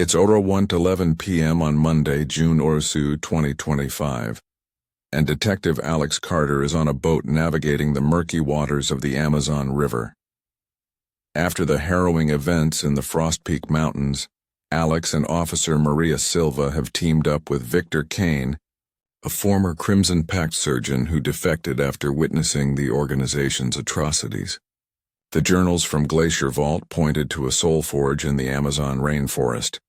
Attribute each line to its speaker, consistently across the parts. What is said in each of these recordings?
Speaker 1: It's 1:11 p.m. on Monday, June 2025, and Detective Alex Carter is on a boat navigating the murky waters of the Amazon River. After the harrowing events in the Frost Peak Mountains, Alex and Officer Maria Silva have teamed up with Victor Kane, a former Crimson Pact surgeon who defected after witnessing the organization's atrocities. The journals from Glacier Vault pointed to a soul forge in the Amazon rainforest,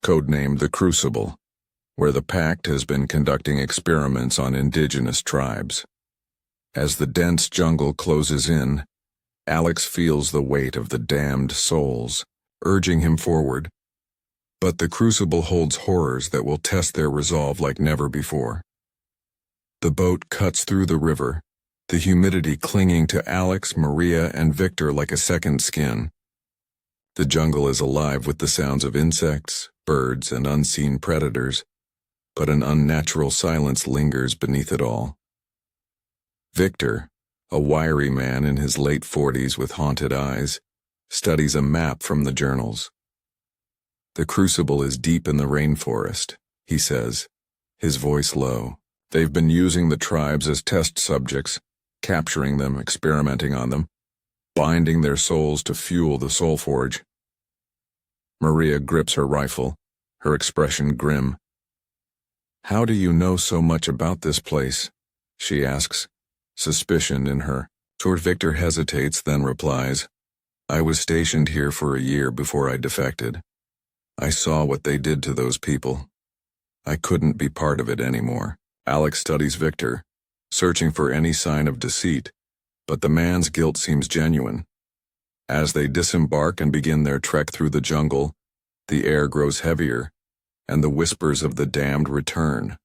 Speaker 1: codenamed the Crucible, where the Pact has been conducting experiments on indigenous tribes. As the dense jungle closes in, Alex feels the weight of the damned souls, urging him forward. But the Crucible holds horrors that will test their resolve like never before. The boat cuts through the river, the humidity clinging to Alex, Maria, and Victor like a second skin. The jungle is alive with the sounds of insects, birds, and unseen predators, but an unnatural silence lingers beneath it all. Victor, a wiry man in his late 40s with haunted eyes, studies a map from the journals. The Crucible is deep in the rainforest, he says, his voice low. They've been using the tribes as test subjects, capturing them, experimenting on them, binding their souls to fuel the soul forge. Maria grips her rifle, her expression grim. "How do you know so much about this place?" she asks, suspicion in her. Victor hesitates, then replies, "I was stationed here for a year before I defected. I saw what they did to those people. I couldn't be part of it anymore." Alex studies Victor, searching for any sign of deceit, but the man's guilt seems genuine. As they disembark and begin their trek through the jungle, the air grows heavier, and the whispers of the damned return,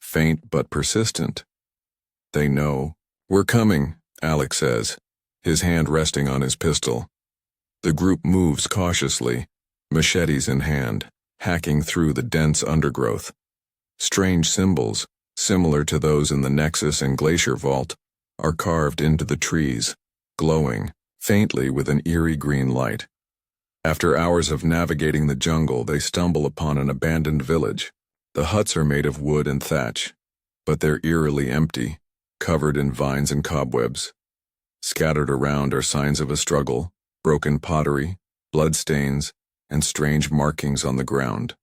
Speaker 1: faint but persistent. They know. "We're coming," Alex says, his hand resting on his pistol. The group moves cautiously, machetes in hand, hacking through the dense undergrowth. Strange symbols, similar to those in the Nexus and Glacier Vault, are carved into the trees, glowing faintly with an eerie green light. After hours of navigating the jungle, they stumble upon an abandoned village. The huts are made of wood and thatch, but they're eerily empty, covered in vines and cobwebs. Scattered around are signs of a struggle, broken pottery, bloodstains, and strange markings on the ground.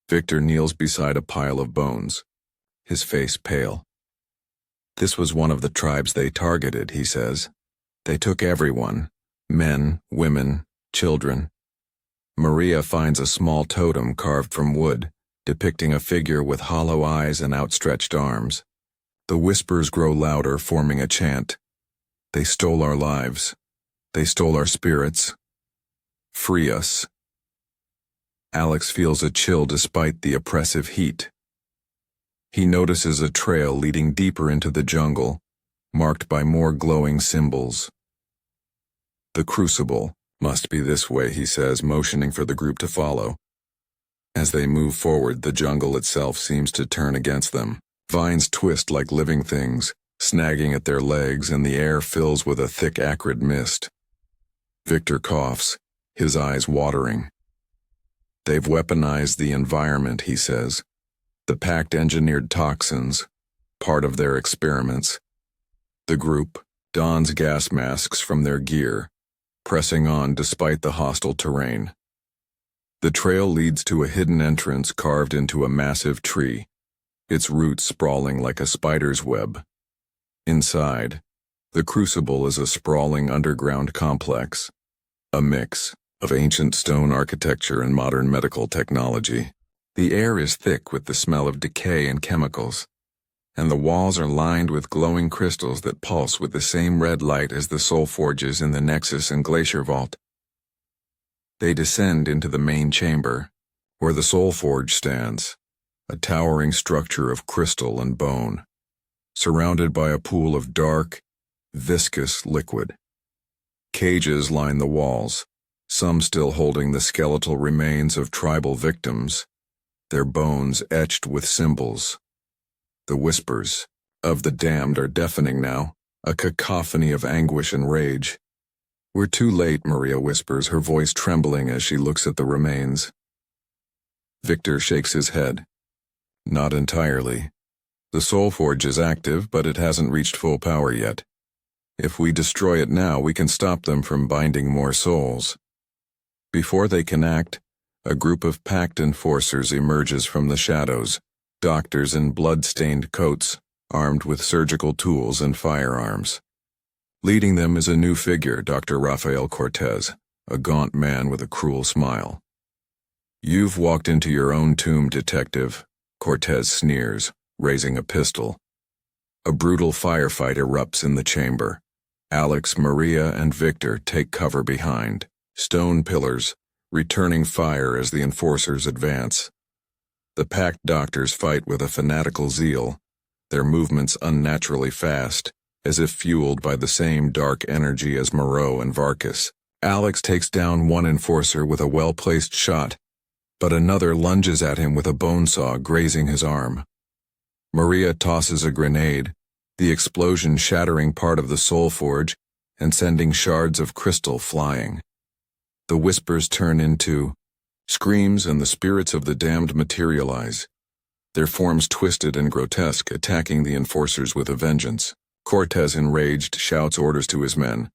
Speaker 1: Victor kneels beside a pile of bones, his face pale. "This was one of the tribes they targeted," he says. "They took everyone, men, women, children." Maria finds a small totem carved from wood, depicting a figure with hollow eyes and outstretched arms. The whispers grow louder, forming a chant. "They stole our lives. They stole our spirits. Free us." Alex feels a chill despite the oppressive heat. He notices a trail leading deeper into the jungle, marked by more glowing symbols. "The Crucible must be this way," he says, motioning for the group to follow. As they move forward, the jungle itself seems to turn against them. Vines twist like living things, snagging at their legs, and the air fills with a thick, acrid mist. Victor coughs, his eyes watering. "They've weaponized the environment," he says. "The Pact engineered toxins, part of their experiments." The group dons gas masks from their gear, pressing on despite the hostile terrain. The trail leads to a hidden entrance carved into a massive tree, its roots sprawling like a spider's web. Inside, the Crucible is a sprawling underground complex, a mix of ancient stone architecture and modern medical technology. The air is thick with the smell of decay and chemicals, and the walls are lined with glowing crystals that pulse with the same red light as the soul forges in the Nexus and Glacier Vault. They descend into the main chamber, where the soul forge stands, a towering structure of crystal and bone, surrounded by a pool of dark, viscous liquid. Cages line the walls, some still holding the skeletal remains of tribal victims, their bones etched with symbols. The whispers of the damned are deafening now, a cacophony of anguish and rage. "We're too late," Maria whispers, her voice trembling as she looks at the remains. Victor shakes his head. Not entirely. The Soul Forge is active, but it hasn't reached full power yet. If we destroy it now, we can stop them from binding more souls. Before they can act, a group of pact enforcers emerges from the shadows, doctors in blood-stained coats, armed with surgical tools and firearms. Leading them is a new figure, Dr. Rafael Cortez, a gaunt man with a cruel smile. "You've walked into your own tomb, detective," Cortez sneers, raising a pistol. A brutal firefight erupts in the chamber. Alex, Maria, and Victor take cover behind stone pillars, returning fire as the enforcers advance. The packed doctors fight with a fanatical zeal, their movements unnaturally fast, as if fueled by the same dark energy as Moreau and Vargas. Alex takes down one enforcer with a well-placed shot, but another lunges at him with a bone saw, grazing his arm. Maria tosses a grenade, the explosion shattering part of the Soul Forge and sending shards of crystal flying. The whispers turn into screams, and the spirits of the damned materialize, their forms twisted and grotesque, attacking the enforcers with a vengeance. Cortez, enraged, shouts orders to his men,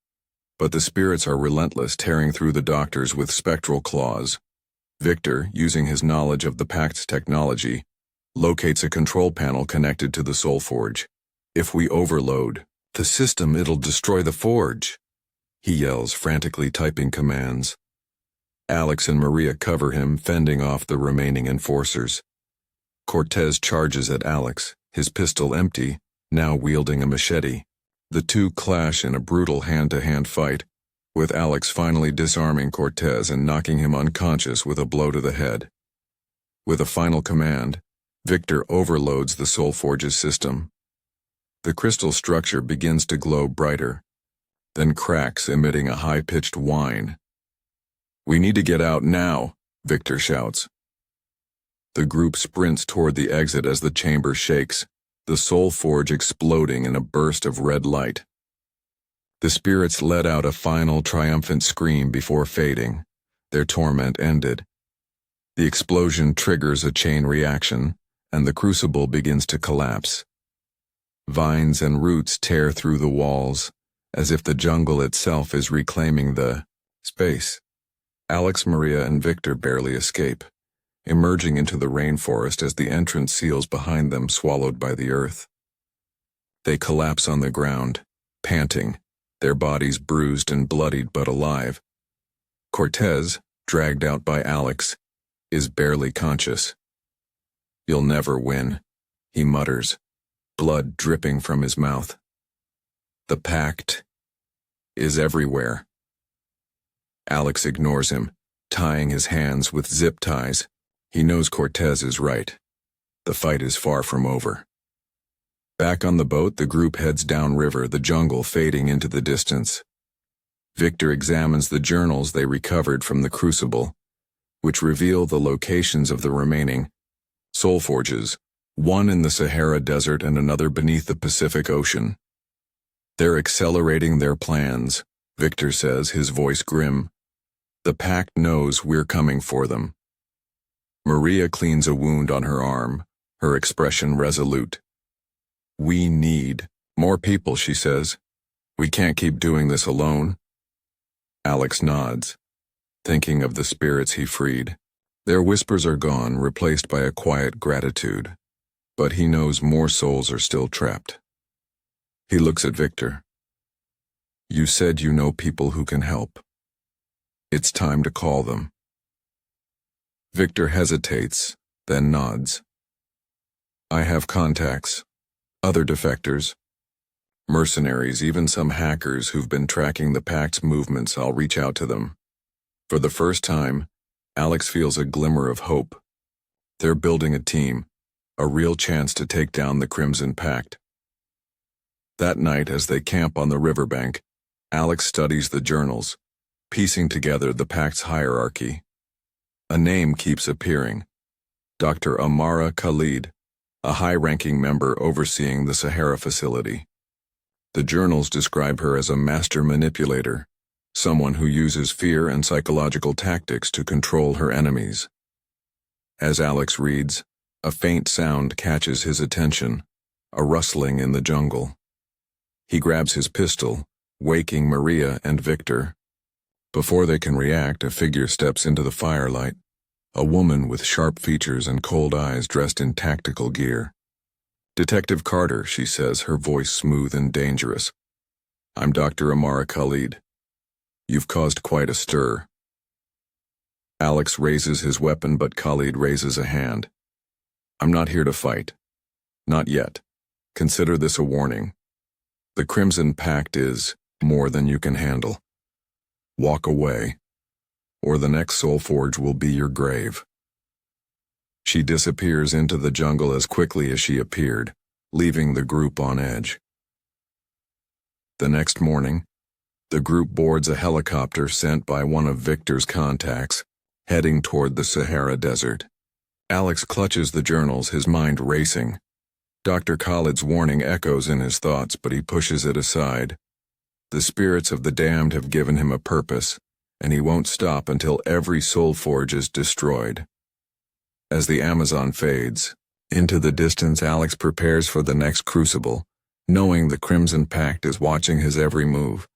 Speaker 1: but the spirits are relentless, tearing through the doctors with spectral claws. Victor, using his knowledge of the Pact's technology, locates a control panel connected to the Soul Forge. "If we overload the system, it'll destroy the forge," he yells, frantically typing commands. Alex and Maria cover him, fending off the remaining enforcers. Cortez charges at Alex, his pistol empty, now wielding a machete. The two clash in a brutal hand-to-hand fight, with Alex finally disarming Cortez and knocking him unconscious with a blow to the head. With a final command, Victor overloads the Soul Forge's system. The crystal structure begins to glow brighter, then cracks, emitting a high-pitched whine. "We need to get out now," Victor shouts. The group sprints toward the exit as the chamber shakes, the Soul Forge exploding in a burst of red light. The spirits let out a final triumphant scream before fading, their torment ended. The explosion triggers a chain reaction, and the Crucible begins to collapse. Vines and roots tear through the walls, as if the jungle itself is reclaiming the space. Alex, Maria, and Victor barely escape, emerging into the rainforest as the entrance seals behind them, swallowed by the earth. They collapse on the ground, panting, their bodies bruised and bloodied but alive. Cortez, dragged out by Alex, is barely conscious. "You'll never win," he mutters, blood dripping from his mouth. The Pact is everywhere. Alex ignores him, tying his hands with zip ties. He knows Cortez is right. The fight is far from over. Back on the boat, the group heads downriver, the jungle fading into the distance. Victor examines the journals they recovered from the Crucible, which reveal the locations of the remaining Soul Forges, one in the Sahara Desert and another beneath the Pacific Ocean. "They're accelerating their plans," Victor says, his voice grim. "The Pact knows we're coming for them." Maria cleans a wound on her arm, her expression resolute. "We need more people," she says. "We can't keep doing this alone." Alex nods, thinking of the spirits he freed. Their whispers are gone, replaced by a quiet gratitude. But he knows more souls are still trapped. He looks at Victor. "You said you know people who can help. It's time to call them." Victor hesitates, then nods. "I have contacts, other defectors, mercenaries, even some hackers who've been tracking the Pact's movements. I'll reach out to them." For the first time, Alex feels a glimmer of hope. They're building a team, a real chance to take down the Crimson Pact. That night, as they camp on the riverbank, Alex studies the journals, piecing together the Pact's hierarchy. A name keeps appearing: Dr. Amara Khalid, a high-ranking member overseeing the Sahara facility. The journals describe her as a master manipulator, someone who uses fear and psychological tactics to control her enemies. As Alex reads, a faint sound catches his attention, a rustling in the jungle. He grabs his pistol, waking Maria and Victor. Before they can react, a figure steps into the firelight, a woman with sharp features and cold eyes dressed in tactical gear. "Detective Carter," she says, her voice smooth and dangerous. "I'm Dr. Amara Khalid. You've caused quite a stir." Alex raises his weapon, but Khalid raises a hand. "I'm not here to fight. Not yet. Consider this a warning. The Crimson Pact is more than you can handle. Walk away, or the next Soul Forge will be your grave." She disappears into the jungle as quickly as she appeared, leaving the group on edge. The next morning, the group boards a helicopter sent by one of Victor's contacts, heading toward the Sahara Desert. Alex clutches the journals, his mind racing. Dr. Khalid's warning echoes in his thoughts, but he pushes it aside. The spirits of the damned have given him a purpose, and he won't stop until every Soul Forge is destroyed. As the Amazon fades into the distance, Alex prepares for the next Crucible, knowing the Crimson Pact is watching his every move.